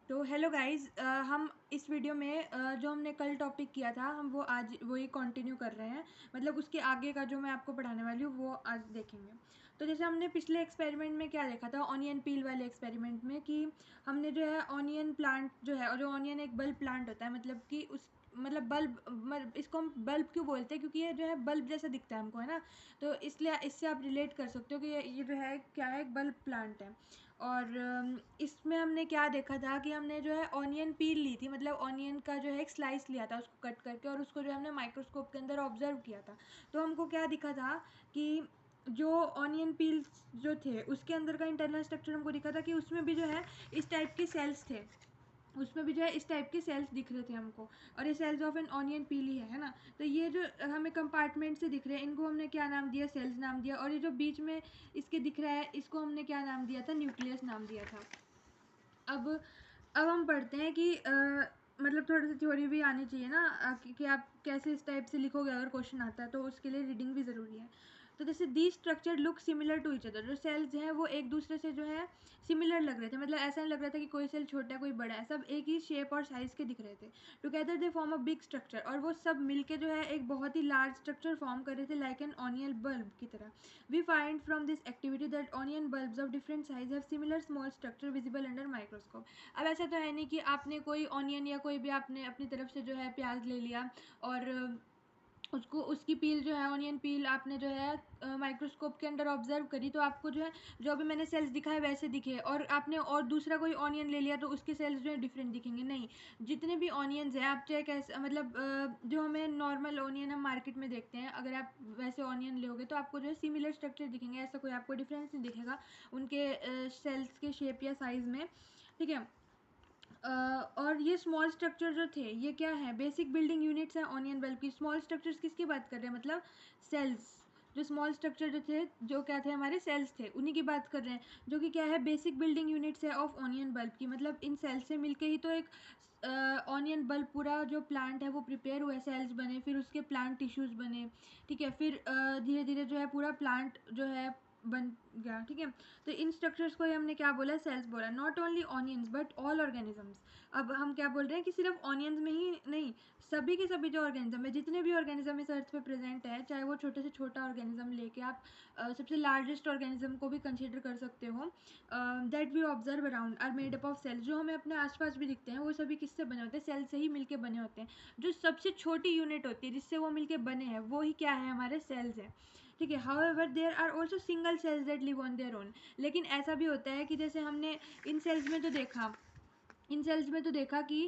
तो hello guys, हम इस वीडियो में जो हमने कल टॉपिक किया था हम वो आज वही कंटिन्यू कर रहे हैं। मतलब उसके आगे का जो मैं आपको पढ़ाने वाली हूँ वो आज देखेंगे। तो जैसे हमने पिछले एक्सपेरिमेंट में क्या देखा था, ऑनियन पील वाले एक्सपेरिमेंट में, कि हमने जो है ऑनियन प्लांट जो है, और जो ऑनियन एक बल्ब प्लांट होता है, मतलब कि उस मतलब बल्ब, इसको हम बल्ब क्यों बोलते हैं, क्योंकि ये जो है बल्ब जैसा दिखता है हमको, है ना। तो इसलिए इससे आप रिलेट कर सकते हो कि ये जो है क्या है, एक बल्ब प्लांट है। और इसमें हमने क्या देखा था कि हमने जो है ऑनियन पील ली थी, मतलब ऑनियन का जो है एक स्लाइस लिया था उसको कट करके, और उसको जो हमने माइक्रोस्कोप के अंदर ऑब्जर्व किया था। तो हमको क्या दिखा था कि जो ऑनियन पील्स जो थे उसके अंदर का इंटरनल स्ट्रक्चर हमको दिखा था कि उसमें भी जो है इस टाइप के सेल्स थे, उसमें भी जो है इस टाइप के सेल्स दिख रहे थे हमको। और ये सेल्स ऑफ एन ऑनियन पील ही है ना। तो ये जो हमें कंपार्टमेंट से दिख रहे हैं इनको हमने क्या नाम दिया, सेल्स नाम दिया। और ये जो बीच में इसके दिख रहा है इसको हमने क्या नाम दिया था, न्यूक्लियस नाम दिया था। अब अब हम पढ़ते हैं कि मतलब थोड़ी सी थ्योरी भी आनी चाहिए ना, कि आप कैसे इस टाइप से लिखोगे अगर क्वेश्चन आता है, तो उसके लिए रीडिंग भी ज़रूरी है। तो जैसे the structure look similar to each other, जो सेल्स हैं वो एक दूसरे से जो है सिमिलर लग रहे थे, मतलब ऐसा नहीं लग रहा था कि कोई सेल छोटा है कोई बड़ा है, सब एक ही शेप और साइज़ के दिख रहे थे। Together they form a big structure, और वो सब मिलके जो है एक बहुत ही लार्ज स्ट्रक्चर फॉर्म कर रहे थे, लाइक एन ऑनियन बल्ब की तरह। We find from this activity that onion bulbs of different size have similar small structure visible under microscope। अब ऐसा तो है नहीं कि आपने कोई ऑनियन या कोई भी आपने अपनी तरफ से जो है प्याज ले लिया और उसको उसकी पील जो है ऑनियन पील आपने जो है माइक्रोस्कोप के अंदर ऑब्जर्व करी, तो आपको जो है जो भी मैंने सेल्स दिखाए वैसे दिखे। और आपने और दूसरा कोई ऑनियन ले लिया तो उसके सेल्स जो है डिफरेंट दिखेंगे, नहीं। जितने भी ऑनियंस हैं आप चाहे कैसे, मतलब जो हमें नॉर्मल ऑनियन हम मार्केट में देखते हैं, अगर आप वैसे ऑनियन लोगे तो आपको जो है सिमिलर स्ट्रक्चर दिखेंगे, ऐसा कोई आपको डिफरेंस नहीं दिखेगा उनके सेल्स के शेप या साइज़ में, ठीक है। और ये स्मॉल स्ट्रक्चर जो थे ये क्या है, बेसिक बिल्डिंग यूनिट्स हैं ऑनियन बल्ब की। स्मॉल स्ट्रक्चर्स किसकी बात कर रहे हैं, मतलब सेल्स। जो स्मॉल स्ट्रक्चर जो थे, जो क्या थे, हमारे सेल्स थे, उन्हीं की बात कर रहे हैं, जो कि क्या है, बेसिक बिल्डिंग यूनिट्स है ऑफ ऑनियन बल्ब की। मतलब इन सेल्स से मिलके ही तो एक ऑनियन बल्ब पूरा जो प्लांट है वो प्रिपेयर हुआ, सेल्स बने, फिर उसके प्लांट टिश्यूज़ बने, ठीक है। फिर धीरे धीरे जो है पूरा प्लांट जो है बन गया, ठीक है। तो इन स्ट्रक्चर्स को ही हमने क्या बोला, सेल्स बोला। Not only onions but all organisms. अब हम क्या बोल रहे हैं कि सिर्फ ऑनियंस में ही नहीं, सभी के सभी जो ऑर्गेनिज्म है, जितने भी ऑर्गेनिज्म इस अर्थ पे प्रेजेंट है, चाहे वो छोटे से छोटा ऑर्गेनिज्म लेके आप सबसे लार्जेस्ट ऑर्गेनिज्म को भी कंसिडर कर सकते हो, that we observe around are made up of cells. जो हमें अपने आसपास भी दिखते हैं वो सभी किससे बने होते हैं, सेल से ही मिलके बने होते हैं। जो सबसे छोटी यूनिट होती है जिससे वो मिलके बने हैं वो ही क्या है, हमारे सेल्स हैं, ठीक है। However there are also single cells that live on their own. लेकिन ऐसा भी होता है कि जैसे हमने इन सेल्स में तो देखा, इन सेल्स में तो देखा कि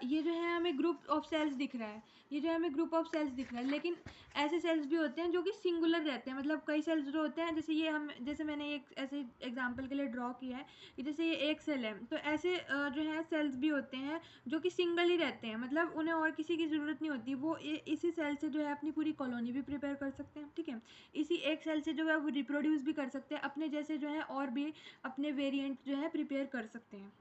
ये जो है हमें ग्रुप ऑफ सेल्स दिख रहा है, ये जो है हमें ग्रुप ऑफ सेल्स दिख रहा है। लेकिन ऐसे सेल्स भी होते हैं जो कि सिंगुलर रहते हैं, मतलब कई सेल्स जो होते हैं, जैसे ये हम, जैसे मैंने एक ऐसे एग्जांपल के लिए ड्रॉ किया है कि जैसे ये एक सेल है, तो ऐसे जो है सेल्स भी होते हैं जो कि सिंगल ही रहते हैं, मतलब उन्हें और किसी की ज़रूरत नहीं होती, वो इसी सेल से जो है अपनी पूरी कॉलोनी भी प्रिपेयर कर सकते हैं, ठीक है। इसी एक सेल से जो है वो रिप्रोड्यूस भी कर सकते हैं, अपने जैसे जो है और भी अपने वेरिएंट जो है प्रिपेयर कर सकते हैं।